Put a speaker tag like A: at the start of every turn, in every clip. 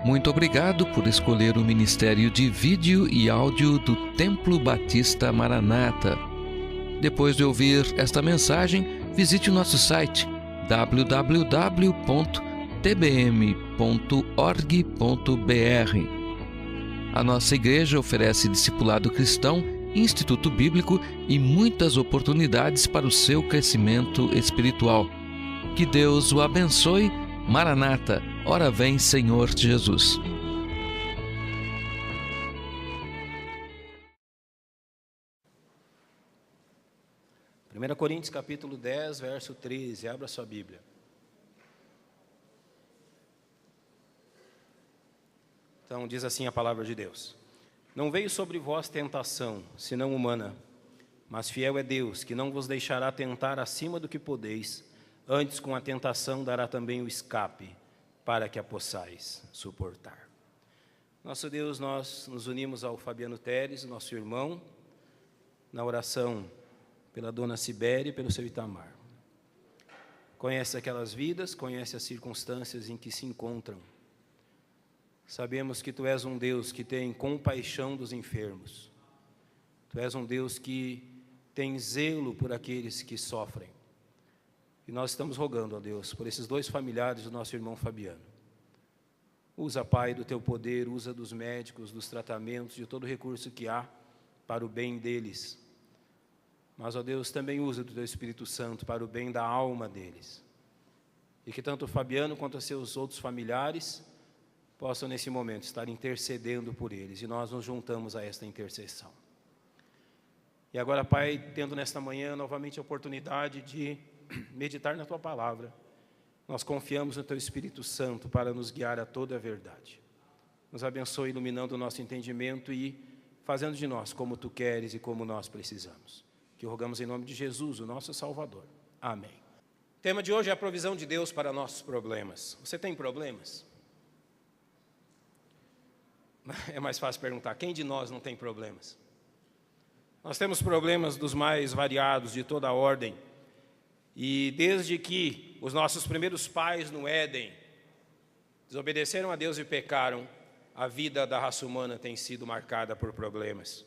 A: Muito obrigado por escolher o Ministério de Vídeo e Áudio do Templo Batista Maranata. Depois de ouvir esta mensagem, visite o nosso site www.tbm.org.br. A nossa igreja oferece discipulado cristão, instituto bíblico e muitas oportunidades para o seu crescimento espiritual. Que Deus o abençoe. Maranata, ora vem, Senhor Jesus.
B: Primeira Coríntios capítulo 10, verso 13, abra sua Bíblia. Então diz assim a palavra de Deus: Não veio sobre vós tentação, senão humana, mas fiel é Deus, que não vos deixará tentar acima do que podeis, antes com a tentação dará também o escape, para que a possais suportar. Nosso Deus, nós nos unimos ao Fabiano Teres, nosso irmão, na oração pela dona Sibéria e pelo seu Itamar. Conhece aquelas vidas, conhece as circunstâncias em que se encontram. Sabemos que Tu és um Deus que tem compaixão dos enfermos. Tu és um Deus que tem zelo por aqueles que sofrem. E nós estamos rogando a Deus por esses dois familiares do nosso irmão Fabiano. Usa, Pai, do Teu poder, usa dos médicos, dos tratamentos, de todo o recurso que há para o bem deles. Mas, ó Deus, também usa do Teu Espírito Santo para o bem da alma deles. E que tanto o Fabiano quanto os seus outros familiares possam, nesse momento, estar intercedendo por eles. E nós nos juntamos a esta intercessão. E agora, Pai, tendo nesta manhã novamente a oportunidade de meditar na Tua palavra, nós confiamos no Teu Espírito Santo para nos guiar a toda a verdade. Nos abençoe iluminando o nosso entendimento e fazendo de nós como Tu queres e como nós precisamos. Que rogamos em nome de Jesus, o nosso Salvador. Amém. O tema de hoje é a provisão de Deus para nossos problemas. Você tem problemas? É mais fácil perguntar, quem de nós não tem problemas? Nós temos problemas dos mais variados, de toda a ordem. E desde que os nossos primeiros pais no Éden desobedeceram a Deus e pecaram, a vida da raça humana tem sido marcada por problemas.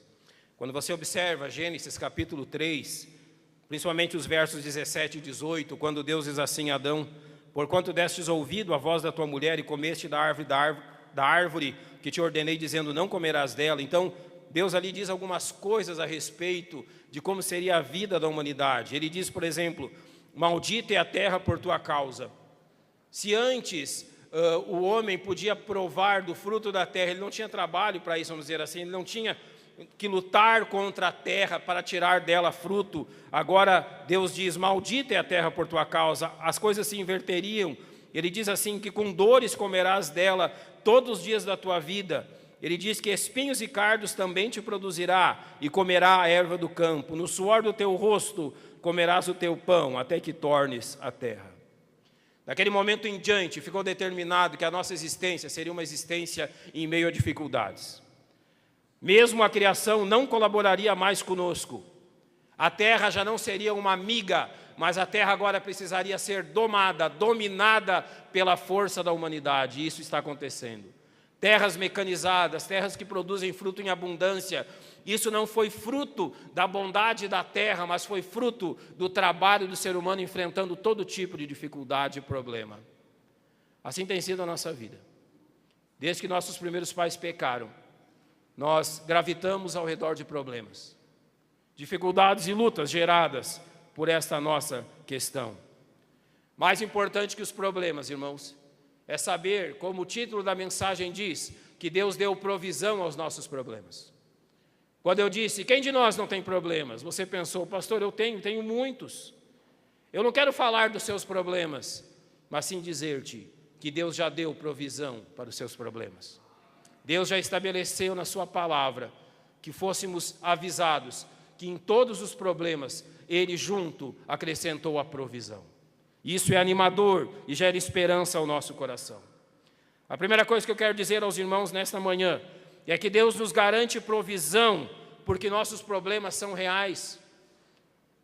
B: Quando você observa Gênesis capítulo 3, principalmente os versos 17 e 18, quando Deus diz assim a Adão: Porquanto destes ouvido a voz da tua mulher e comeste da árvore que te ordenei, dizendo, não comerás dela. Então, Deus ali diz algumas coisas a respeito de como seria a vida da humanidade. Ele diz, por exemplo, maldita é a terra por tua causa. Se antes o homem podia provar do fruto da terra, ele não tinha trabalho para isso, vamos dizer assim, ele não tinha que lutar contra a terra para tirar dela fruto. Agora Deus diz, maldita é a terra por tua causa, as coisas se inverteriam. Ele diz assim, que com dores comerás dela todos os dias da tua vida. Ele diz que espinhos e cardos também te produzirá, e comerá a erva do campo. No suor do teu rosto comerás o teu pão, até que tornes a terra. Daquele momento em diante, ficou determinado que a nossa existência seria uma existência em meio a dificuldades. Mesmo a criação não colaboraria mais conosco. A terra já não seria uma amiga, mas a terra agora precisaria ser dominada pela força da humanidade. E isso está acontecendo. Terras mecanizadas, terras que produzem fruto em abundância. Isso não foi fruto da bondade da terra, mas foi fruto do trabalho do ser humano enfrentando todo tipo de dificuldade e problema. Assim tem sido a nossa vida. Desde que nossos primeiros pais pecaram, nós gravitamos ao redor de problemas, dificuldades e lutas geradas por esta nossa questão. Mais importante que os problemas, irmãos, é saber, como o título da mensagem diz, que Deus deu provisão aos nossos problemas. Quando eu disse, quem de nós não tem problemas? Você pensou, pastor, eu tenho muitos. Eu não quero falar dos seus problemas, mas sim dizer-te que Deus já deu provisão para os seus problemas. Deus já estabeleceu na sua palavra que fôssemos avisados que em todos os problemas Ele junto acrescentou a provisão. Isso é animador e gera esperança ao nosso coração. A primeira coisa que eu quero dizer aos irmãos nesta manhã é que Deus nos garante provisão porque nossos problemas são reais.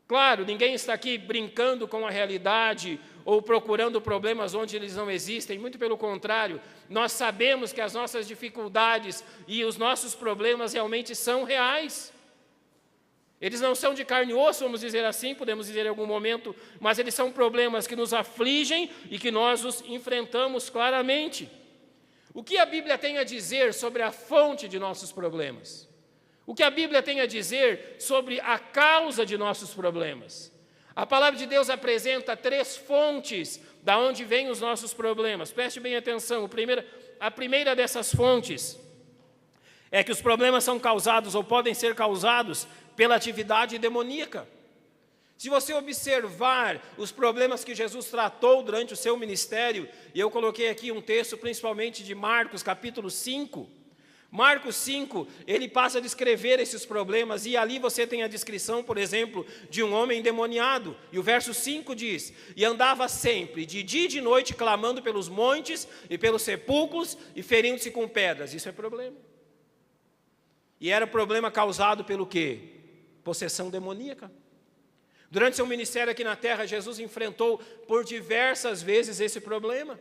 B: Claro, ninguém está aqui brincando com a realidade ou procurando problemas onde eles não existem, muito pelo contrário, nós sabemos que as nossas dificuldades e os nossos problemas realmente são reais. Eles não são de carne e osso, vamos dizer assim, podemos dizer em algum momento, mas eles são problemas que nos afligem e que nós os enfrentamos claramente. O que a Bíblia tem a dizer sobre a fonte de nossos problemas? O que a Bíblia tem a dizer sobre a causa de nossos problemas? A palavra de Deus apresenta 3 fontes da onde vêm os nossos problemas. Preste bem atenção, a primeira dessas fontes é que os problemas são causados ou podem ser causados pela atividade demoníaca. Se você observar os problemas que Jesus tratou durante o seu ministério, e eu coloquei aqui um texto principalmente de Marcos, capítulo 5, Marcos 5, ele passa a descrever esses problemas, e ali você tem a descrição, por exemplo, de um homem endemoniado, e o verso 5 diz: e andava sempre, de dia e de noite, clamando pelos montes e pelos sepulcros, e ferindo-se com pedras. Isso é problema. E era problema causado pelo quê? Possessão demoníaca. Durante seu ministério aqui na terra, Jesus enfrentou por diversas vezes esse problema.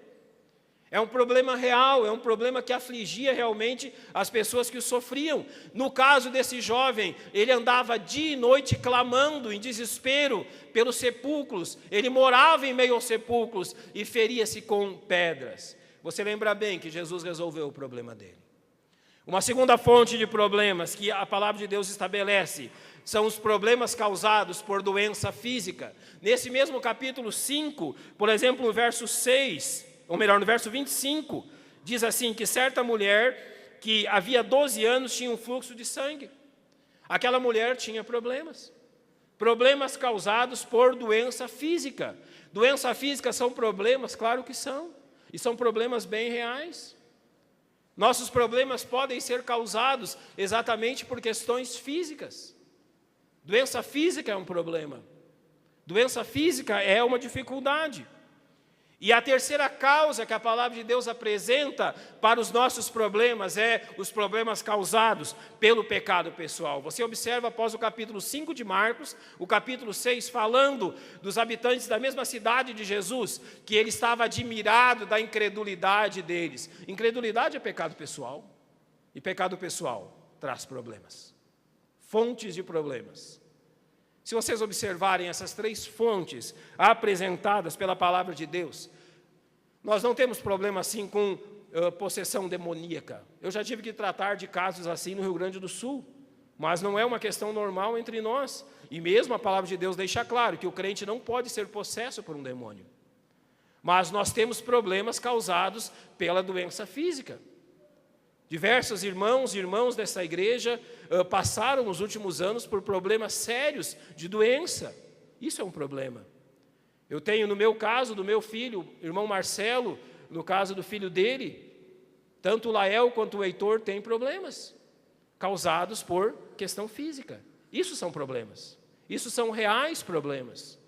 B: É um problema real, é um problema que afligia realmente as pessoas que o sofriam. No caso desse jovem, ele andava dia e noite clamando em desespero pelos sepulcros. Ele morava em meio aos sepulcros e feria-se com pedras. Você lembra bem que Jesus resolveu o problema dele. Uma segunda fonte de problemas que a palavra de Deus estabelece são os problemas causados por doença física. Nesse mesmo capítulo 5, por exemplo, no verso 6, ou melhor, no verso 25, diz assim, que certa mulher que havia 12 anos tinha um fluxo de sangue. Aquela mulher tinha problemas causados por doença física. Doença física são problemas? Claro que são, e são problemas bem reais. Nossos problemas podem ser causados exatamente por questões físicas. Doença física é um problema. Doença física é uma dificuldade. E a terceira causa que a palavra de Deus apresenta para os nossos problemas é os problemas causados pelo pecado pessoal. Você observa após o capítulo 5 de Marcos, o capítulo 6, falando dos habitantes da mesma cidade de Jesus, que ele estava admirado da incredulidade deles. Incredulidade é pecado pessoal, e pecado pessoal traz problemas, fontes de problemas. Se vocês observarem essas 3 fontes apresentadas pela palavra de Deus, nós não temos problema assim com possessão demoníaca. Eu já tive que tratar de casos assim no Rio Grande do Sul, mas não é uma questão normal entre nós. E mesmo a palavra de Deus deixa claro que o crente não pode ser possesso por um demônio. Mas nós temos problemas causados pela doença física. Diversos irmãos e irmãs dessa igreja passaram nos últimos anos por problemas sérios de doença. Isso é um problema. Eu tenho no meu caso, do meu filho, irmão Marcelo, no caso do filho dele, tanto o Lael quanto o Heitor têm problemas causados por questão física. Isso são problemas. Isso são reais problemas.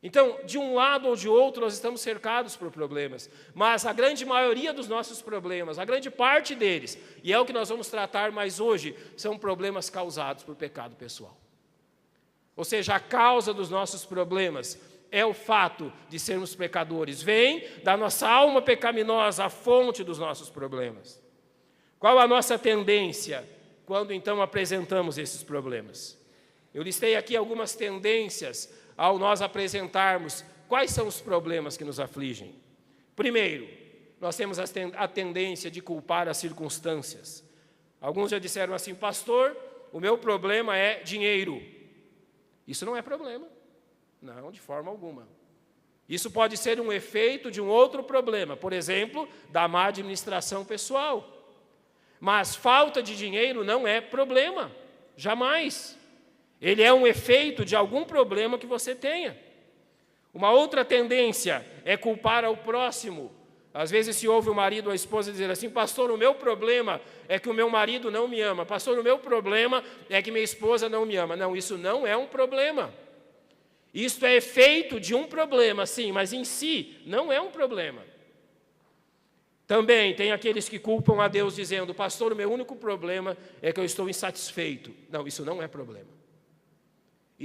B: Então, de um lado ou de outro, nós estamos cercados por problemas, mas a grande maioria dos nossos problemas, a grande parte deles, e é o que nós vamos tratar mais hoje, são problemas causados por pecado pessoal. Ou seja, a causa dos nossos problemas é o fato de sermos pecadores. Vem da nossa alma pecaminosa, a fonte dos nossos problemas. Qual a nossa tendência quando então apresentamos esses problemas? Eu listei aqui algumas tendências ao nós apresentarmos quais são os problemas que nos afligem. Primeiro, nós temos a tendência de culpar as circunstâncias. Alguns já disseram assim: pastor, o meu problema é dinheiro. Isso não é problema. Não, de forma alguma. Isso pode ser um efeito de um outro problema, por exemplo, da má administração pessoal. Mas falta de dinheiro não é problema, jamais. Ele é um efeito de algum problema que você tenha. Uma outra tendência é culpar ao próximo. Às vezes se ouve o marido ou a esposa dizer assim: pastor, o meu problema é que o meu marido não me ama. Pastor, o meu problema é que minha esposa não me ama. Não, isso não é um problema. Isso é efeito de um problema, sim, mas em si não é um problema. Também tem aqueles que culpam a Deus dizendo: pastor, o meu único problema é que eu estou insatisfeito. Não, isso não é problema.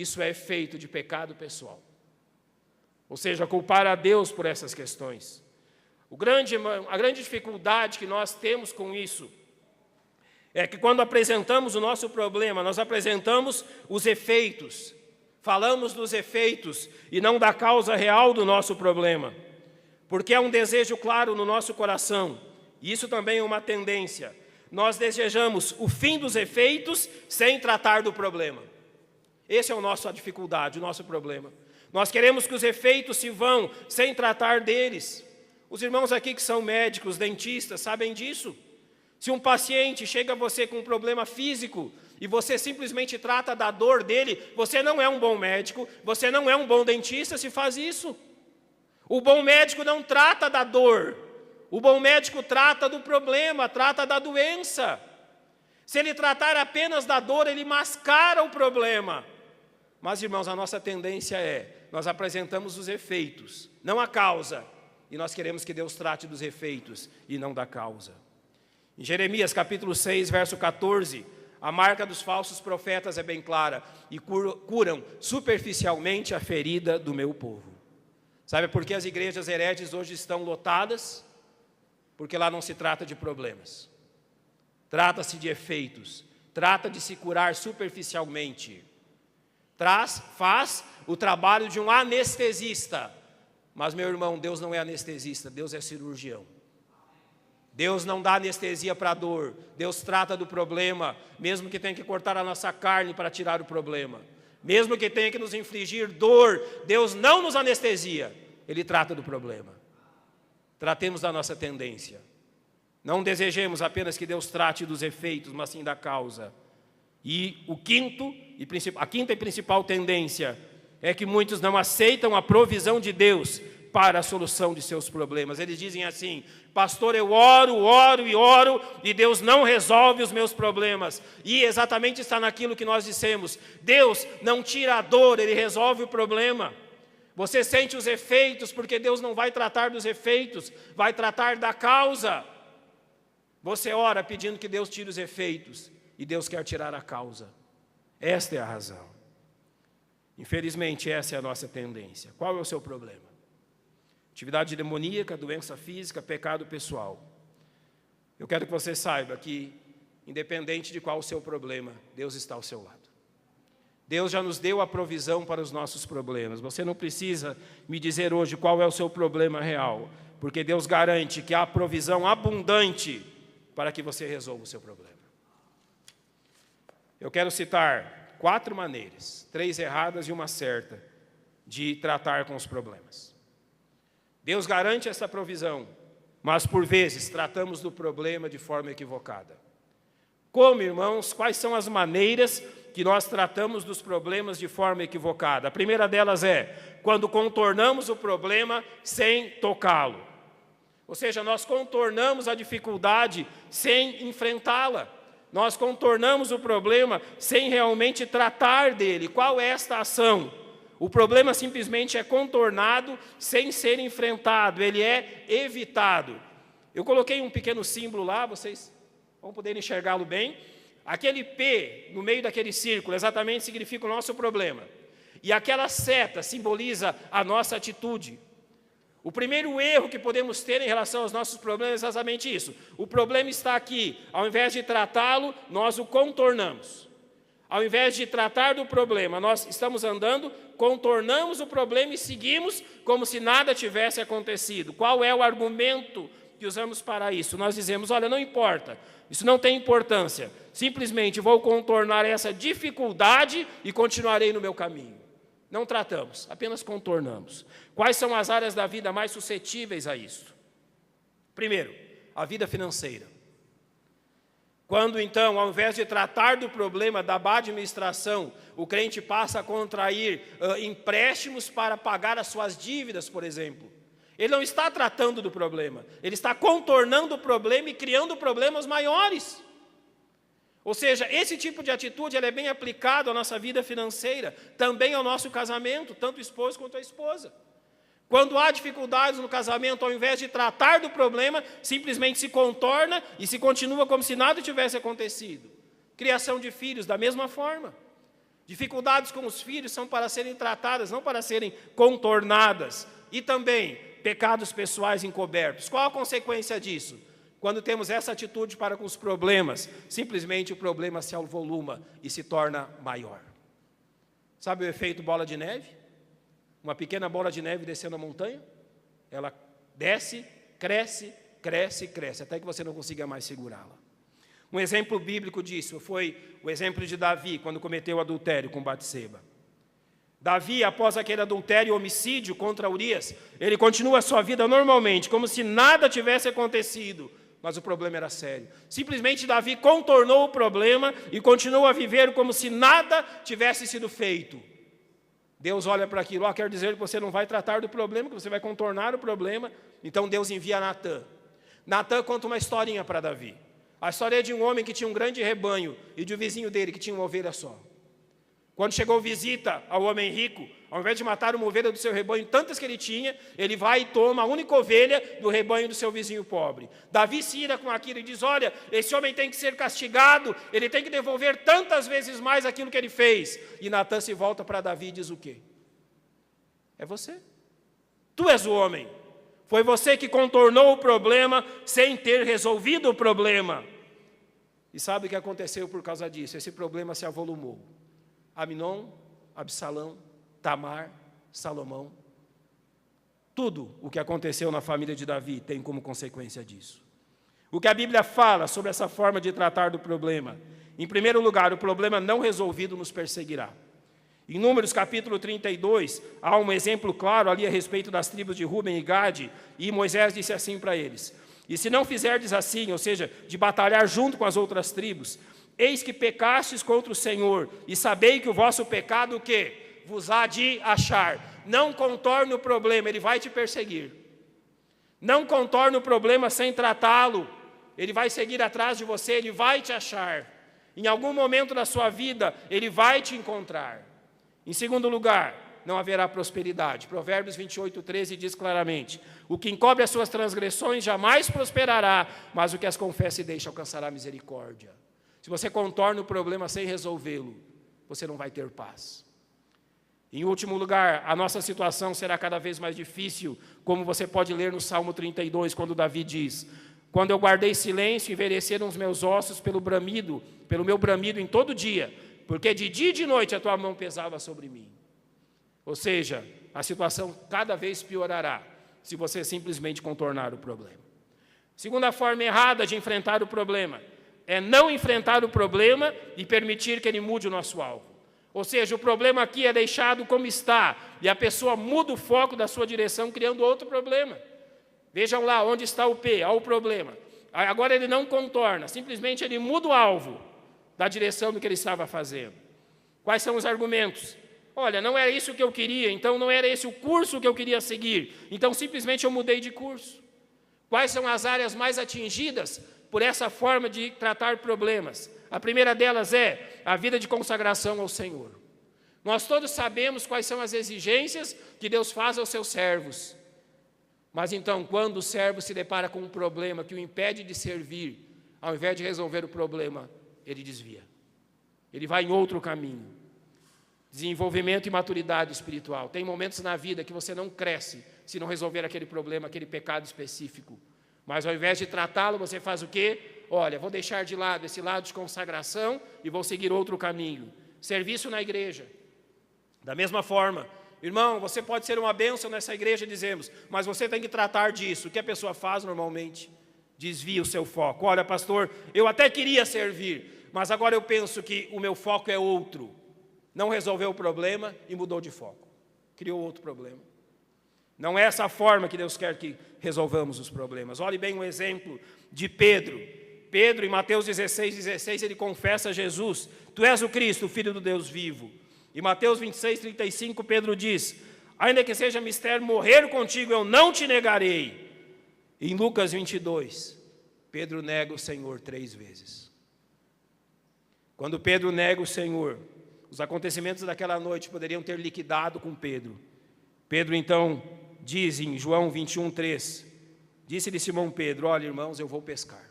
B: isso é efeito de pecado pessoal. Ou seja, culpar a Deus por essas questões. A grande dificuldade que nós temos com isso é que quando apresentamos o nosso problema, nós apresentamos os efeitos, falamos dos efeitos e não da causa real do nosso problema, porque é um desejo claro no nosso coração, e isso também é uma tendência. Nós desejamos o fim dos efeitos sem tratar do problema. Essa é a nossa dificuldade, o nosso problema. Nós queremos que os efeitos se vão sem tratar deles. Os irmãos aqui que são médicos, dentistas, sabem disso. Se um paciente chega a você com um problema físico e você simplesmente trata da dor dele, você não é um bom médico, você não é um bom dentista se faz isso. O bom médico não trata da dor, o bom médico trata do problema, trata da doença. Se ele tratar apenas da dor, ele mascara o problema. Mas, irmãos, a nossa tendência nós apresentamos os efeitos, não a causa, e nós queremos que Deus trate dos efeitos e não da causa. Em Jeremias capítulo 6, verso 14, a marca dos falsos profetas é bem clara, e curam superficialmente a ferida do meu povo. Sabe por que as igrejas hereges hoje estão lotadas? Porque lá não se trata de problemas, trata-se de efeitos, trata de se curar superficialmente. Faz o trabalho de um anestesista, mas, meu irmão, Deus não é anestesista, Deus é cirurgião. Deus não dá anestesia para a dor, Deus trata do problema, mesmo que tenha que cortar a nossa carne para tirar o problema, mesmo que tenha que nos infligir dor, Deus não nos anestesia, Ele trata do problema. Tratemos da nossa tendência. Não desejemos apenas que Deus trate dos efeitos, mas sim da causa. E a quinta e principal tendência é que muitos não aceitam a provisão de Deus para a solução de seus problemas. Eles dizem assim: pastor, eu oro, e Deus não resolve os meus problemas. E exatamente está naquilo que nós dissemos: Deus não tira a dor, Ele resolve o problema. Você sente os efeitos, porque Deus não vai tratar dos efeitos, vai tratar da causa. Você ora pedindo que Deus tire os efeitos, e Deus quer tirar a causa. Esta é a razão. Infelizmente, essa é a nossa tendência. Qual é o seu problema? Atividade demoníaca, doença física, pecado pessoal. Eu quero que você saiba que, independente de qual o seu problema, Deus está ao seu lado. Deus já nos deu a provisão para os nossos problemas. Você não precisa me dizer hoje qual é o seu problema real, porque Deus garante que há provisão abundante para que você resolva o seu problema. Eu quero citar 4 maneiras, 3 erradas e uma certa, de tratar com os problemas. Deus garante essa provisão, mas por vezes tratamos do problema de forma equivocada. Como, irmãos, quais são as maneiras que nós tratamos dos problemas de forma equivocada? A primeira delas é quando contornamos o problema sem tocá-lo. Ou seja, nós contornamos a dificuldade sem enfrentá-la. Nós contornamos o problema sem realmente tratar dele. Qual é esta ação? O problema simplesmente é contornado sem ser enfrentado, ele é evitado. Eu coloquei um pequeno símbolo lá, vocês vão poder enxergá-lo bem. Aquele P no meio daquele círculo exatamente significa o nosso problema. E aquela seta simboliza a nossa atitude. O primeiro erro que podemos ter em relação aos nossos problemas é exatamente isso. O problema está aqui. Ao invés de tratá-lo, nós o contornamos. Ao invés de tratar do problema, nós estamos andando, contornamos o problema e seguimos como se nada tivesse acontecido. Qual é o argumento que usamos para isso? Nós dizemos: olha, não importa, isso não tem importância. Simplesmente vou contornar essa dificuldade e continuarei no meu caminho. Não tratamos, apenas contornamos. Quais são as áreas da vida mais suscetíveis a isso? Primeiro, a vida financeira. Quando, então, ao invés de tratar do problema da má administração, o crente passa a contrair empréstimos para pagar as suas dívidas, por exemplo. Ele não está tratando do problema, ele está contornando o problema e criando problemas maiores. Ou seja, esse tipo de atitude ela é bem aplicado à nossa vida financeira, também ao nosso casamento, tanto o esposo quanto a esposa. Quando há dificuldades no casamento, ao invés de tratar do problema, simplesmente se contorna e se continua como se nada tivesse acontecido. Criação de filhos, da mesma forma. Dificuldades com os filhos são para serem tratadas, não para serem contornadas. E também pecados pessoais encobertos. Qual a consequência disso? Quando temos essa atitude para com os problemas, simplesmente o problema se avoluma e se torna maior. Sabe o efeito bola de neve? Uma pequena bola de neve descendo a montanha, ela desce, cresce, cresce, cresce, até que você não consiga mais segurá-la. Um exemplo bíblico disso foi o exemplo de Davi, quando cometeu adultério com Batseba. Davi, após aquele adultério e homicídio contra Urias, ele continua a sua vida normalmente, como se nada tivesse acontecido, mas o problema era sério. Simplesmente Davi contornou o problema e continuou a viver como se nada tivesse sido feito. Deus olha para aquilo, quer dizer que você não vai tratar do problema, que você vai contornar o problema. Então Deus envia Natã. Natã conta uma historinha para Davi. A história é de um homem que tinha um grande rebanho e de um vizinho dele que tinha uma ovelha só. Quando chegou visita ao homem rico, ao invés de matar uma ovelha do seu rebanho, tantas que ele tinha, ele vai e toma a única ovelha do rebanho do seu vizinho pobre. Davi se ira com aquilo e diz, olha, esse homem tem que ser castigado, ele tem que devolver tantas vezes mais aquilo que ele fez. E Natã se volta para Davi e diz o quê? É você. Tu és o homem. Foi você que contornou o problema sem ter resolvido o problema. E sabe o que aconteceu por causa disso? Esse problema se avolumou. Aminon, Absalão, Tamar, Salomão. Tudo o que aconteceu na família de Davi tem como consequência disso. O que a Bíblia fala sobre essa forma de tratar do problema? Em primeiro lugar, o problema não resolvido nos perseguirá. Em Números capítulo 32, há um exemplo claro ali a respeito das tribos de Ruben e Gade, e Moisés disse assim para eles, e se não fizerdes assim, ou seja, de batalhar junto com as outras tribos, eis que pecastes contra o Senhor, e sabei que o vosso pecado o quê? Vos há de achar. Não contorne o problema, ele vai te perseguir. Não contorne o problema sem tratá-lo, ele vai seguir atrás de você, ele vai te achar. Em algum momento da sua vida, ele vai te encontrar. Em segundo lugar, não haverá prosperidade. Provérbios 28, 13 diz claramente, o que encobre as suas transgressões jamais prosperará, mas o que as confessa e deixa alcançará misericórdia. Se você contorna o problema sem resolvê-lo, você não vai ter paz. Em último lugar, a nossa situação será cada vez mais difícil, como você pode ler no Salmo 32, quando Davi diz, quando eu guardei silêncio, envelheceram os meus ossos pelo meu bramido em todo dia, porque de dia e de noite a tua mão pesava sobre mim. Ou seja, a situação cada vez piorará, se você simplesmente contornar o problema. Segunda forma errada de enfrentar o problema, é não enfrentar o problema e permitir que ele mude o nosso alvo. Ou seja, o problema aqui é deixado como está, e a pessoa muda o foco da sua direção, criando outro problema. Vejam lá, onde está o P, há o problema. Agora ele não contorna, simplesmente ele muda o alvo da direção do que ele estava fazendo. Quais são os argumentos? Olha, não era isso que eu queria, então não era esse o curso que eu queria seguir, então simplesmente eu mudei de curso. Quais são as áreas mais atingidas por essa forma de tratar problemas? A primeira delas é a vida de consagração ao Senhor. Nós todos sabemos quais são as exigências que Deus faz aos seus servos. Mas então, quando o servo se depara com um problema que o impede de servir, ao invés de resolver o problema, ele desvia. Ele vai em outro caminho. Desenvolvimento e maturidade espiritual. Tem momentos na vida que você não cresce se não resolver aquele problema, aquele pecado específico. Mas ao invés de tratá-lo, você faz o quê? Olha, vou deixar de lado esse lado de consagração e vou seguir outro caminho. Serviço na igreja. Da mesma forma, irmão, você pode ser uma bênção nessa igreja, dizemos, mas você tem que tratar disso. O que a pessoa faz normalmente? Desvia o seu foco. Olha, pastor, eu até queria servir, mas agora eu penso que o meu foco é outro. Não resolveu o problema e mudou de foco. Criou outro problema. Não é essa a forma que Deus quer que resolvamos os problemas. Olhe bem o exemplo de Pedro. Pedro, em Mateus 16, ele confessa a Jesus, tu és o Cristo, o Filho do Deus vivo. Em Mateus 26, 35, Pedro diz, ainda que seja mistério morrer contigo, eu não te negarei. Em Lucas 22, Pedro nega o Senhor 3 vezes. Quando Pedro nega o Senhor, os acontecimentos daquela noite poderiam ter liquidado com Pedro. Pedro então diz em João 21, 3, disse-lhe Simão Pedro, olha irmãos, eu vou pescar.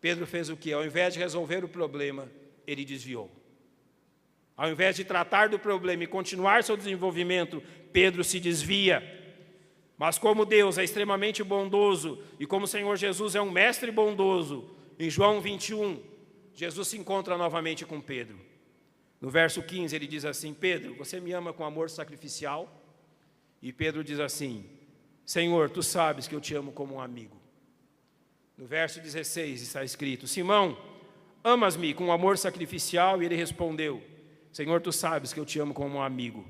B: Pedro fez o quê? Ao invés de resolver o problema, ele desviou. Ao invés de tratar do problema e continuar seu desenvolvimento, Pedro se desvia. Mas como Deus é extremamente bondoso e como o Senhor Jesus é um mestre bondoso, em João 21, Jesus se encontra novamente com Pedro. No verso 15 ele diz assim: Pedro, você me ama com amor sacrificial? E Pedro diz assim: Senhor, tu sabes que eu te amo como um amigo. No verso 16 está escrito: Simão, amas-me com amor sacrificial? E ele respondeu: Senhor, tu sabes que eu te amo como um amigo.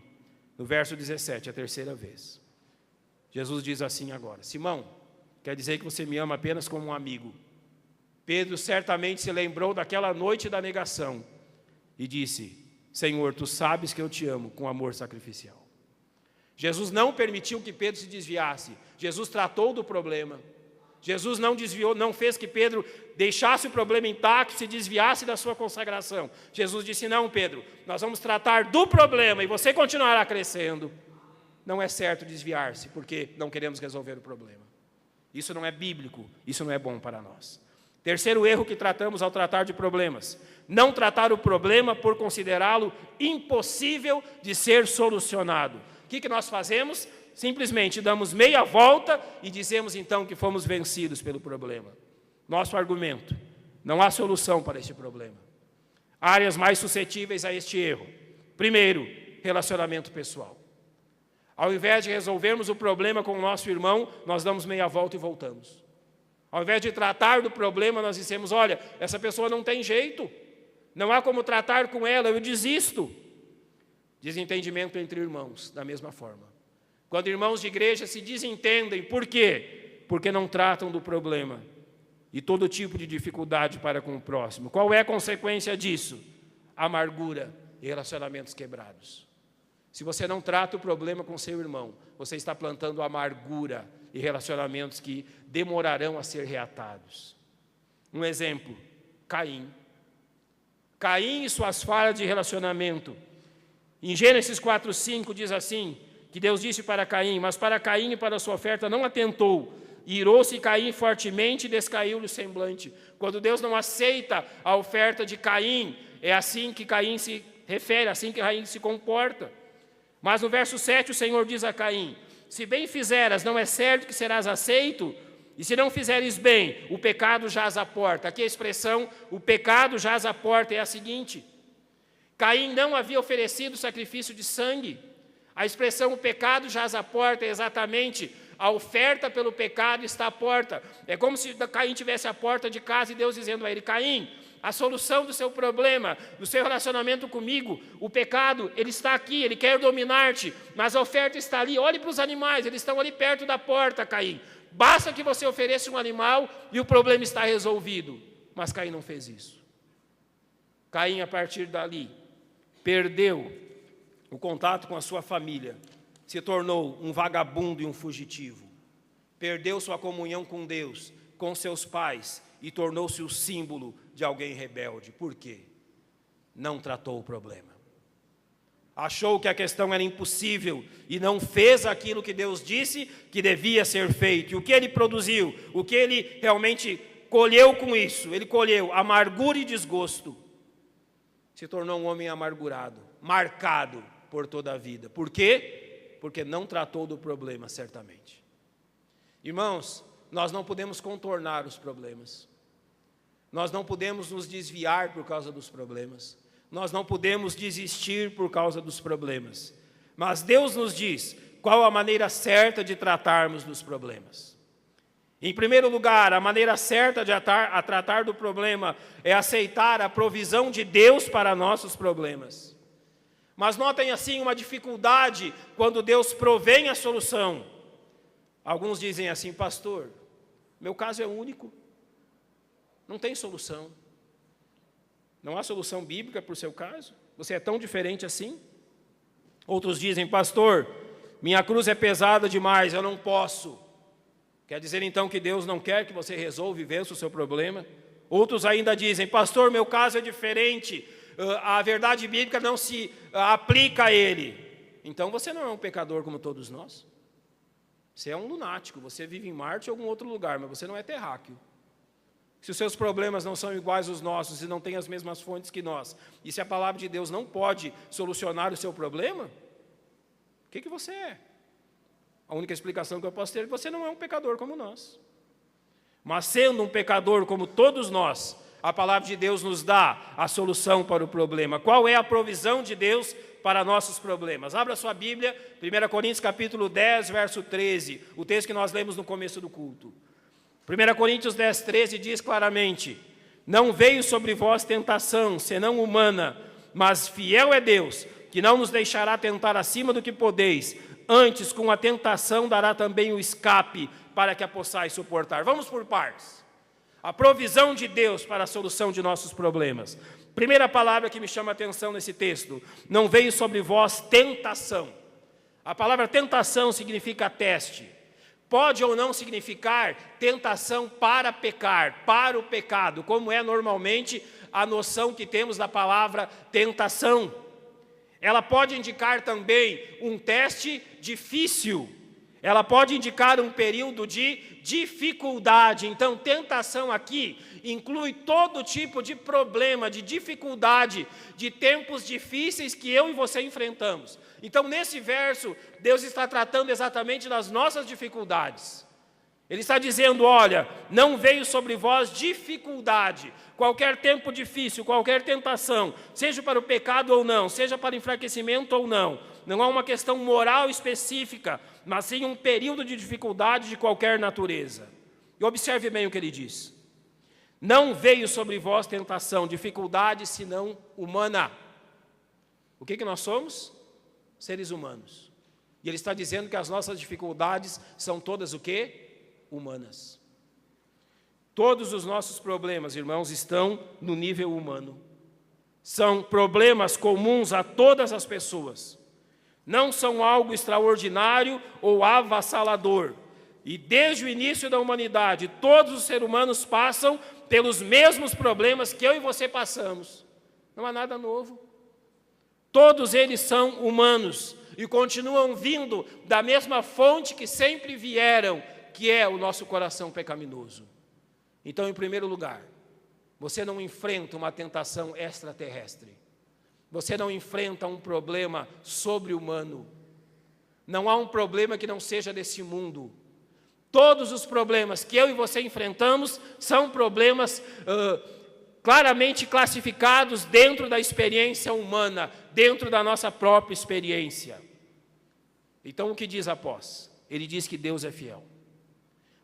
B: No verso 17, a terceira vez, Jesus diz assim agora: Simão, quer dizer que você me ama apenas como um amigo? Pedro certamente se lembrou daquela noite da negação e disse: Senhor, tu sabes que eu te amo com amor sacrificial. Jesus não permitiu que Pedro se desviasse. Jesus tratou do problema. Jesus não desviou, não fez que Pedro deixasse o problema intacto, se desviasse da sua consagração. Jesus disse: não, Pedro, nós vamos tratar do problema e você continuará crescendo. Não é certo desviar-se, porque não queremos resolver o problema. Isso não é bíblico, isso não é bom para nós. Terceiro erro que tratamos ao tratar de problemas: não tratar o problema por considerá-lo impossível de ser solucionado. O que nós fazemos? Simplesmente damos meia volta e dizemos então que fomos vencidos pelo problema. Nosso argumento: não há solução para este problema. Áreas mais suscetíveis a este erro: primeiro, relacionamento pessoal. Ao invés de resolvermos o problema com o nosso irmão, nós damos meia volta e voltamos. Ao invés de tratar do problema, nós dissemos: olha, essa pessoa não tem jeito, não há como tratar com ela, eu desisto. Desentendimento entre irmãos, da mesma forma. Quando irmãos de igreja se desentendem, por quê? Porque não tratam do problema e todo tipo de dificuldade para com o próximo. Qual é a consequência disso? Amargura e relacionamentos quebrados. Se você não trata o problema com seu irmão, você está plantando amargura e relacionamentos que demorarão a ser reatados. Um exemplo: Caim. Caim e suas falhas de relacionamento. Em Gênesis 4:5 diz assim, que Deus disse para Caim: mas para Caim e para a sua oferta não atentou. Irou-se Caim fortemente e descaiu-lhe o semblante. Quando Deus não aceita a oferta de Caim, é assim que Caim se refere, assim que Caim se comporta. Mas no verso 7 o Senhor diz a Caim: se bem fizeras, não é certo que serás aceito? E se não fizeres bem, o pecado jaz à porta. Aqui a expressão, o pecado jaz à porta, é a seguinte: Caim não havia oferecido sacrifício de sangue. A expressão o pecado jaz à porta é exatamente a oferta pelo pecado está à porta. É como se Caim tivesse a porta de casa e Deus dizendo a ele: Caim, a solução do seu problema, do seu relacionamento comigo, o pecado, ele está aqui, ele quer dominar-te, mas a oferta está ali. Olhe para os animais, eles estão ali perto da porta, Caim. Basta que você ofereça um animal e o problema está resolvido. Mas Caim não fez isso. Caim, a partir dali, perdeu o contato com a sua família, se tornou um vagabundo e um fugitivo. Perdeu sua comunhão com Deus, com seus pais, e tornou-se o símbolo de alguém rebelde. Por quê? Não tratou o problema. Achou que a questão era impossível e não fez aquilo que Deus disse que devia ser feito. E o que ele produziu? O que ele realmente colheu com isso? Ele colheu amargura e desgosto. Se tornou um homem amargurado, marcado por toda a vida. Por quê? Porque não tratou do problema, certamente. Irmãos, nós não podemos contornar os problemas. Nós não podemos nos desviar por causa dos problemas. Nós não podemos desistir por causa dos problemas. Mas Deus nos diz qual a maneira certa de tratarmos dos problemas. Em primeiro lugar, a maneira certa de tratar do problema é aceitar a provisão de Deus para nossos problemas. Mas notem assim uma dificuldade quando Deus provém a solução. Alguns dizem assim: pastor, meu caso é único, não tem solução. Não há solução bíblica para o seu caso? Você é tão diferente assim? Outros dizem: pastor, minha cruz é pesada demais, eu não posso. Quer dizer então que Deus não quer que você resolva e vença o seu problema? Outros ainda dizem: pastor, meu caso é diferente, a verdade bíblica não se aplica a ele. Então você não é um pecador como todos nós. Você é um lunático, você vive em Marte ou algum outro lugar, mas você não é terráqueo. Se os seus problemas não são iguais aos nossos e não têm as mesmas fontes que nós, e se a palavra de Deus não pode solucionar o seu problema, o que você é? A única explicação que eu posso ter é que você não é um pecador como nós. Mas sendo um pecador como todos nós, a palavra de Deus nos dá a solução para o problema. Qual é a provisão de Deus para nossos problemas? Abra sua Bíblia, 1 Coríntios capítulo 10, verso 13, o texto que nós lemos no começo do culto. 1 Coríntios 10, 13 diz claramente: não veio sobre vós tentação, senão humana, mas fiel é Deus, que não nos deixará tentar acima do que podeis, antes com a tentação dará também o escape, para que a possais suportar. Vamos por partes. A provisão de Deus para a solução de nossos problemas. Primeira palavra que me chama a atenção nesse texto: não veio sobre vós tentação. A palavra tentação significa teste. Pode ou não significar tentação para pecar, para o pecado, como é normalmente a noção que temos da palavra tentação. Ela pode indicar também um teste difícil. Ela pode indicar um período de dificuldade. Então, tentação aqui inclui todo tipo de problema, de dificuldade, de tempos difíceis que eu e você enfrentamos. Então, nesse verso, Deus está tratando exatamente das nossas dificuldades. Ele está dizendo: olha, não veio sobre vós dificuldade, qualquer tempo difícil, qualquer tentação, seja para o pecado ou não, seja para enfraquecimento ou não. Não é uma questão moral específica, mas sim um período de dificuldade de qualquer natureza. E observe bem o que ele diz: não veio sobre vós tentação, dificuldade, senão humana. O que nós somos? Seres humanos. E ele está dizendo que as nossas dificuldades são todas o quê? Humanas. Todos os nossos problemas, irmãos, estão no nível humano. São problemas comuns a todas as pessoas. Não são algo extraordinário ou avassalador. E desde o início da humanidade, todos os seres humanos passam pelos mesmos problemas que eu e você passamos. Não há nada novo. Todos eles são humanos e continuam vindo da mesma fonte que sempre vieram, que é o nosso coração pecaminoso. Então, em primeiro lugar, você não enfrenta uma tentação extraterrestre. Você não enfrenta um problema sobre-humano. Não há um problema que não seja desse mundo. Todos os problemas que eu e você enfrentamos são problemas claramente classificados dentro da experiência humana, dentro da nossa própria experiência. Então, o que diz após? Ele diz que Deus é fiel.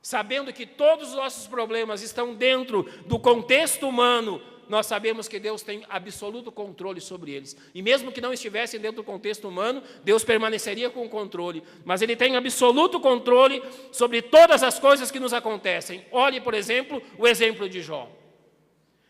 B: Sabendo que todos os nossos problemas estão dentro do contexto humano, nós sabemos que Deus tem absoluto controle sobre eles. E mesmo que não estivessem dentro do contexto humano, Deus permaneceria com o controle. Mas Ele tem absoluto controle sobre todas as coisas que nos acontecem. Olhe, por exemplo, o exemplo de Jó.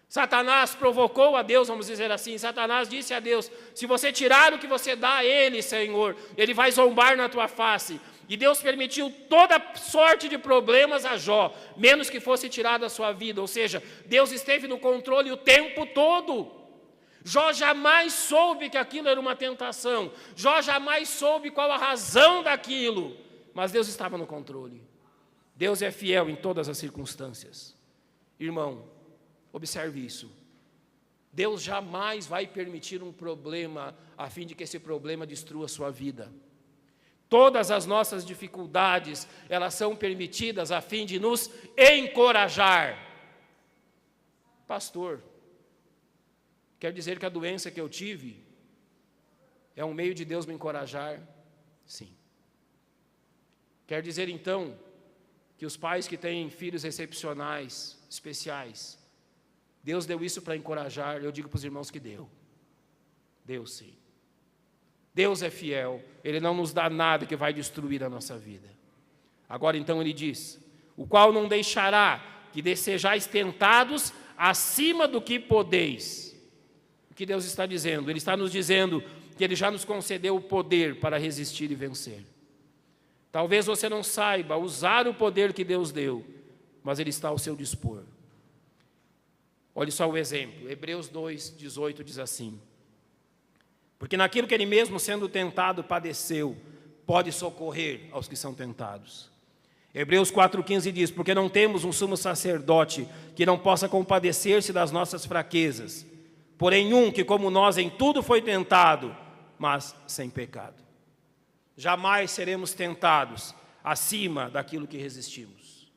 B: Satanás provocou a Deus, vamos dizer assim. Satanás disse a Deus: se você tirar o que você dá a Ele, Senhor, Ele vai zombar na tua face. E Deus permitiu toda sorte de problemas a Jó, menos que fosse tirado a sua vida. Ou seja, Deus esteve no controle o tempo todo. Jó jamais soube que aquilo era uma tentação. Jó jamais soube qual a razão daquilo. Mas Deus estava no controle. Deus é fiel em todas as circunstâncias. Irmão, observe isso. Deus jamais vai permitir um problema a fim de que esse problema destrua a sua vida. Todas as nossas dificuldades, elas são permitidas a fim de nos encorajar. Pastor, quer dizer que a doença que eu tive é um meio de Deus me encorajar? Sim. Quer dizer, então, que os pais que têm filhos excepcionais, especiais, Deus deu isso para encorajar? Eu digo para os irmãos que deu. Deus sim. Deus é fiel, Ele não nos dá nada que vai destruir a nossa vida. Agora então Ele diz: o qual não deixará que sejais tentados acima do que podeis. O que Deus está dizendo? Ele está nos dizendo que Ele já nos concedeu o poder para resistir e vencer. Talvez você não saiba usar o poder que Deus deu, mas Ele está ao seu dispor. Olhe só o exemplo, Hebreus 2:18 diz assim: porque naquilo que Ele mesmo, sendo tentado, padeceu, pode socorrer aos que são tentados. Hebreus 4,15 diz: porque não temos um sumo sacerdote que não possa compadecer-se das nossas fraquezas, porém um que como nós em tudo foi tentado, mas sem pecado. Jamais seremos tentados acima daquilo que resistimos.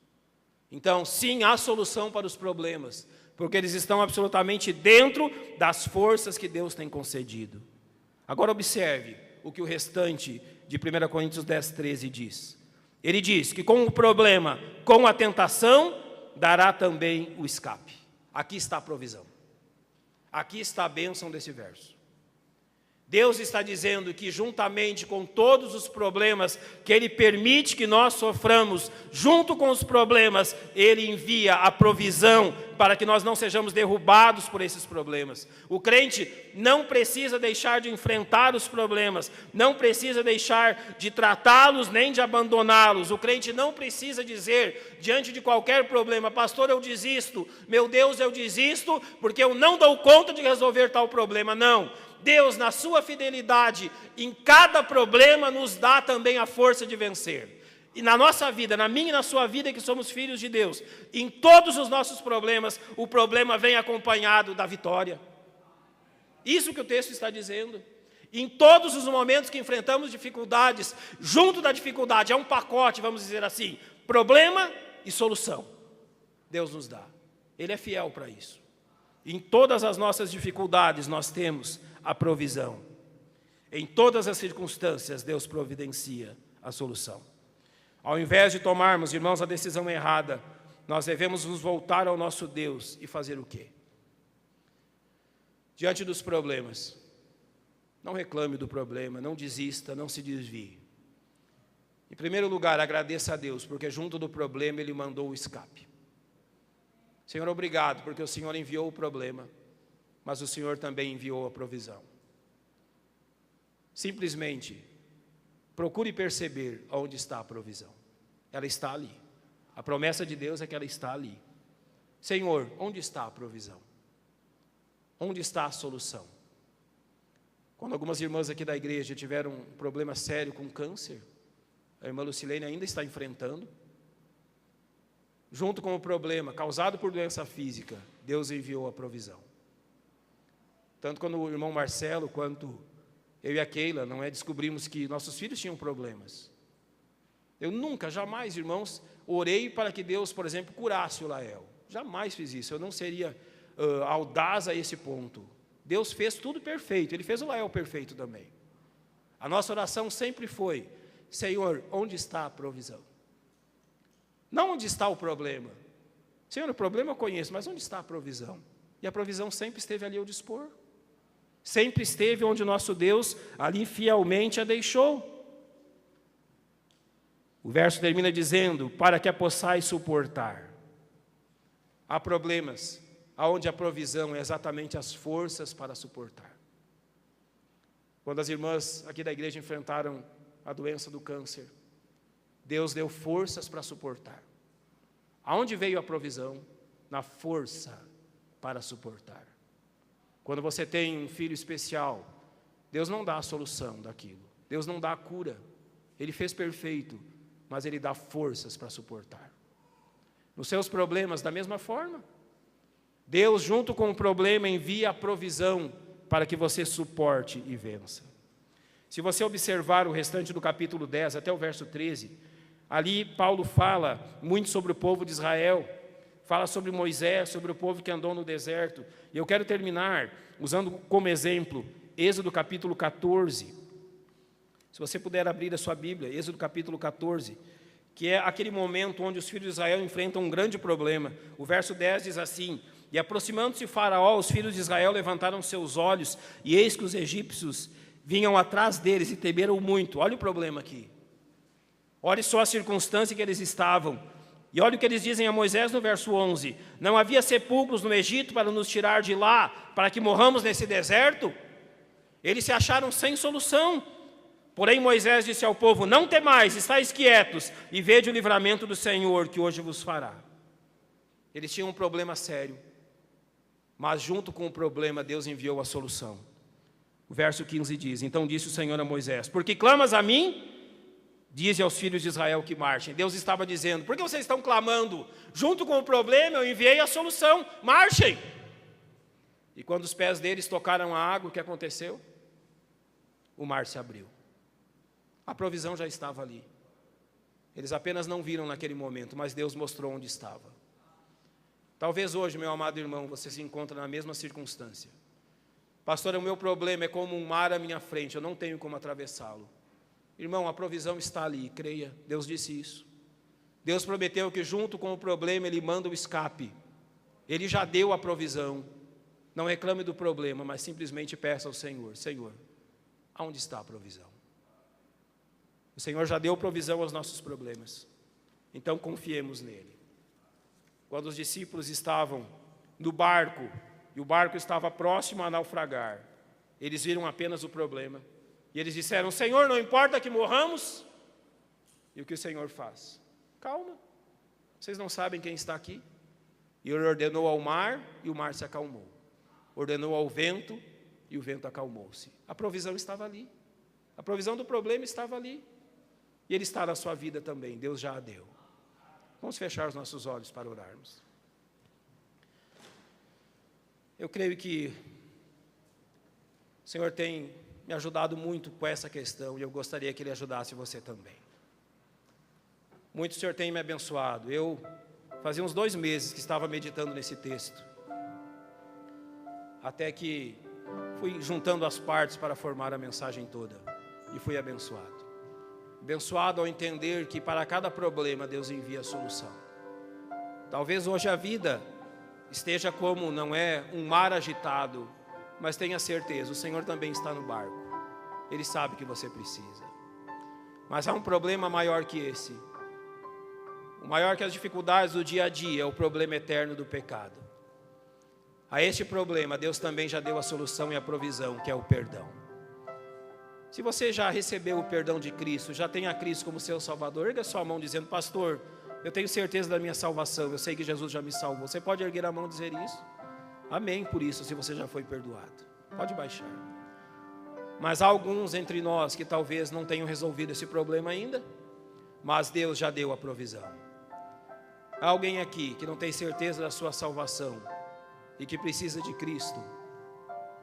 B: Então, sim, há solução para os problemas, porque eles estão absolutamente dentro das forças que Deus tem concedido. Agora observe o que o restante de 1 Coríntios 10:13 diz. Ele diz que com o problema, com a tentação, dará também o escape. Aqui está a provisão. Aqui está a bênção desse verso. Deus está dizendo que juntamente com todos os problemas que Ele permite que nós soframos, junto com os problemas, Ele envia a provisão para que nós não sejamos derrubados por esses problemas. O crente não precisa deixar de enfrentar os problemas, não precisa deixar de tratá-los nem de abandoná-los. O crente não precisa dizer diante de qualquer problema: pastor, eu desisto, meu Deus, eu desisto, porque eu não dou conta de resolver tal problema. Não. Deus, na sua fidelidade, em cada problema, nos dá também a força de vencer. E na nossa vida, na minha e na sua vida, que somos filhos de Deus, em todos os nossos problemas, o problema vem acompanhado da vitória. Isso que o texto está dizendo. Em todos os momentos que enfrentamos dificuldades, junto da dificuldade, é um pacote, vamos dizer assim, problema e solução. Deus nos dá. Ele é fiel para isso. Em todas as nossas dificuldades, nós temos a provisão. Em todas as circunstâncias, Deus providencia a solução. Ao invés de tomarmos, irmãos, a decisão errada, nós devemos nos voltar ao nosso Deus e fazer o quê? Diante dos problemas, não reclame do problema, não desista, não se desvie. Em primeiro lugar, agradeça a Deus, porque junto do problema Ele mandou o escape. Senhor, obrigado, porque o Senhor enviou o problema, mas o Senhor também enviou a provisão. Simplesmente, procure perceber onde está a provisão. Ela está ali. A promessa de Deus é que ela está ali. Senhor, onde está a provisão? Onde está a solução? Quando algumas irmãs aqui da igreja tiveram um problema sério com câncer, a irmã Lucilene ainda está enfrentando. Junto com o problema causado por doença física, Deus enviou a provisão. Tanto quando o irmão Marcelo, quanto eu e a Keila, descobrimos que nossos filhos tinham problemas. Eu nunca, jamais, irmãos, orei para que Deus, por exemplo, curasse o Lael. Jamais fiz isso, eu não seria audaz a esse ponto. Deus fez tudo perfeito, Ele fez o Lael perfeito também. A nossa oração sempre foi: Senhor, onde está a provisão? Não onde está o problema. Senhor, o problema eu conheço, mas onde está a provisão? E a provisão sempre esteve ali ao dispor. Sempre esteve onde o nosso Deus ali fielmente a deixou. O verso termina dizendo: para que a possais suportar. Há problemas onde a provisão é exatamente as forças para suportar. Quando as irmãs aqui da igreja enfrentaram a doença do câncer, Deus deu forças para suportar. Aonde veio a provisão? Na força para suportar. Quando você tem um filho especial, Deus não dá a solução daquilo. Deus não dá a cura. Ele fez perfeito, mas Ele dá forças para suportar. Nos seus problemas, da mesma forma, Deus, junto com o problema, envia a provisão para que você suporte e vença. Se você observar o restante do capítulo 10 até o verso 13, ali Paulo fala muito sobre o povo de Israel, fala sobre Moisés, sobre o povo que andou no deserto. E eu quero terminar usando como exemplo Êxodo capítulo 14. Se você puder abrir a sua Bíblia, Êxodo capítulo 14, que é aquele momento onde os filhos de Israel enfrentam um grande problema. O verso 10 diz assim: e aproximando-se Faraó, os filhos de Israel levantaram seus olhos, e eis que os egípcios vinham atrás deles e temeram muito. Olha o problema aqui. Olhe só a circunstância em que eles estavam. E olha o que eles dizem a Moisés no verso 11: não havia sepulcros no Egito para nos tirar de lá, para que morramos nesse deserto? Eles se acharam sem solução. Porém Moisés disse ao povo: não temais, estáis quietos, e vede o livramento do Senhor, que hoje vos fará. Eles tinham um problema sério, mas junto com o problema Deus enviou a solução. O verso 15 diz: então disse o Senhor a Moisés: porque clamas a mim? Dize aos filhos de Israel que marchem. Deus estava dizendo: por que vocês estão clamando? Junto com o problema eu enviei a solução, marchem! E quando os pés deles tocaram a água, o que aconteceu? O mar se abriu. A provisão já estava ali. Eles apenas não viram naquele momento, mas Deus mostrou onde estava. Talvez hoje, meu amado irmão, você se encontre na mesma circunstância. Pastor, o meu problema é como um mar à minha frente, eu não tenho como atravessá-lo. Irmão, a provisão está ali, creia, Deus disse isso. Deus prometeu que junto com o problema Ele manda o escape. Ele já deu a provisão. Não reclame do problema, mas simplesmente peça ao Senhor: Senhor, aonde está a provisão? O Senhor já deu provisão aos nossos problemas, então confiemos nele. Quando os discípulos estavam no barco, e o barco estava próximo a naufragar, eles viram apenas o problema, e eles disseram: Senhor, não importa que morramos. E o que o Senhor faz? Calma, vocês não sabem quem está aqui? E Ele ordenou ao mar, e o mar se acalmou. Ordenou ao vento, e o vento acalmou-se. A provisão estava ali. A provisão do problema estava ali. E Ele está na sua vida também, Deus já a deu. Vamos fechar os nossos olhos para orarmos. Eu creio que o Senhor tem me ajudado muito com essa questão, e eu gostaria que Ele ajudasse você também. Muito o Senhor tem me abençoado. Eu fazia uns 2 meses que estava meditando nesse texto, até que fui juntando as partes para formar a mensagem toda, e fui abençoado. Abençoado ao entender que para cada problema Deus envia a solução. Talvez hoje a vida esteja como, não é um mar agitado, mas tenha certeza, o Senhor também está no barco. Ele sabe que você precisa. Mas há um problema maior que esse. O maior que as dificuldades do dia a dia é o problema eterno do pecado. A este problema Deus também já deu a solução e a provisão, que é o perdão. Se você já recebeu o perdão de Cristo, já tem a Cristo como seu Salvador, erga sua mão dizendo: pastor, eu tenho certeza da minha salvação, eu sei que Jesus já me salvou. Você pode erguer a mão e dizer isso? Amém por isso, se você já foi perdoado. Pode baixar. Mas há alguns entre nós que talvez não tenham resolvido esse problema ainda, mas Deus já deu a provisão. Há alguém aqui que não tem certeza da sua salvação e que precisa de Cristo.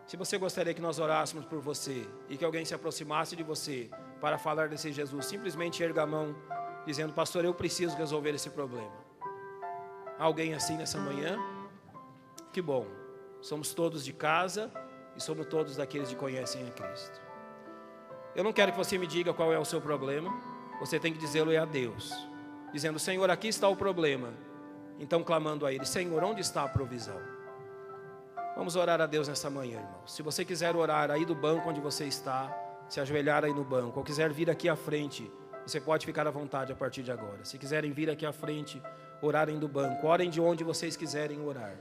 B: Se você gostaria que nós orássemos por você e que alguém se aproximasse de você para falar desse Jesus, simplesmente erga a mão dizendo: pastor, eu preciso resolver esse problema. Há alguém assim nessa manhã? Que bom, somos todos de casa e somos todos daqueles que conhecem a Cristo. Eu não quero que você me diga qual é o seu problema, você tem que dizê-lo a Deus, dizendo: Senhor, aqui está o problema. Então clamando a Ele: Senhor, onde está a provisão? Vamos orar a Deus nessa manhã, irmãos. Se você quiser orar aí do banco onde você está, se ajoelhar aí no banco, ou quiser vir aqui à frente, você pode ficar à vontade a partir de agora. Se quiserem vir aqui à frente, orarem do banco, orem de onde vocês quiserem orar,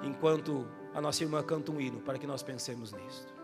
B: enquanto a nossa irmã canta um hino, para que nós pensemos nisto.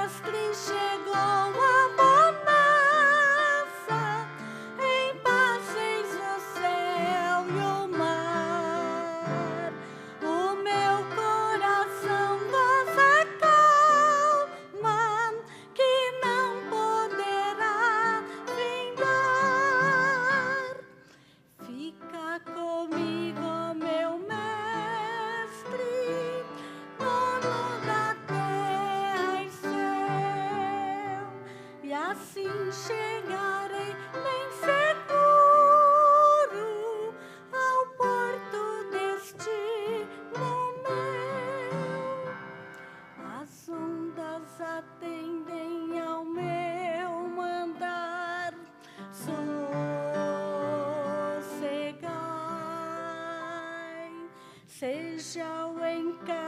C: mestre chegou a bonança, em paz fez o céu e o mar. O meu coração goza calma, que não poderá findar. Fica comigo, meu mestre, dono da terra e céu, e assim chegarei bem seguro ao porto destino meu. As ondas atendem ao meu mandar, sossegai, seja o encapelado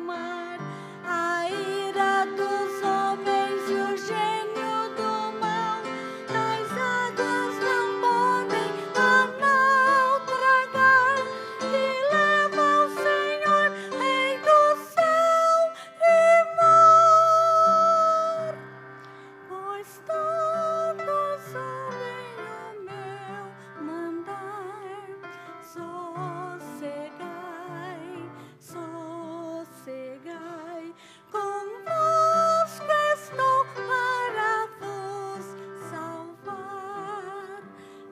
C: mar, a ira dos homens e o gênio do mal, tais águas não podem a naufragar, que leva o Senhor, Rei do céu e mar. Pois todos ouvem o meu mandar, sossegai, sossegai, convosco estou para vos salvar,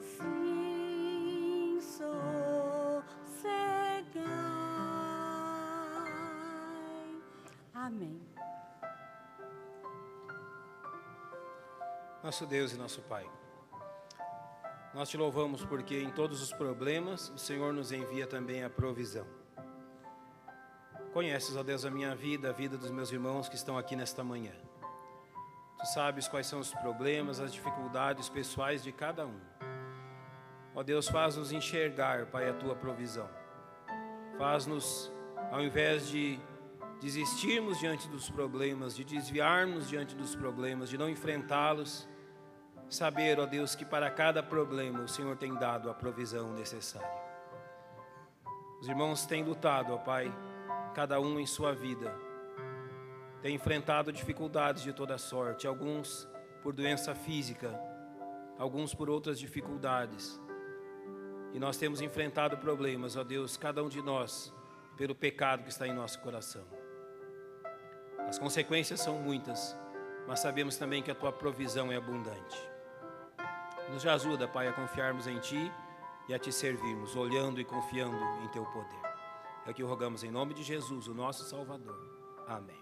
C: sim, sossegai. Amém.
B: Nosso Deus e nosso Pai, nós te louvamos porque em todos os problemas o Senhor nos envia também a provisão. Conheces, ó Deus, a minha vida, a vida dos meus irmãos que estão aqui nesta manhã. Tu sabes quais são os problemas, as dificuldades pessoais de cada um. Ó Deus, faz-nos enxergar, Pai, a tua provisão. Faz-nos, ao invés de desistirmos diante dos problemas, de desviarmos diante dos problemas, de não enfrentá-los, saber, ó Deus, que para cada problema o Senhor tem dado a provisão necessária. Os irmãos têm lutado, ó Pai, cada um em sua vida, têm enfrentado dificuldades de toda sorte, alguns por doença física, alguns por outras dificuldades. E nós temos enfrentado problemas, ó Deus, cada um de nós, pelo pecado que está em nosso coração. As consequências são muitas, mas sabemos também que a tua provisão é abundante. Nos ajuda, Pai, a confiarmos em Ti e a Te servirmos, olhando e confiando em Teu poder. É o que rogamos em nome de Jesus, o nosso Salvador. Amém.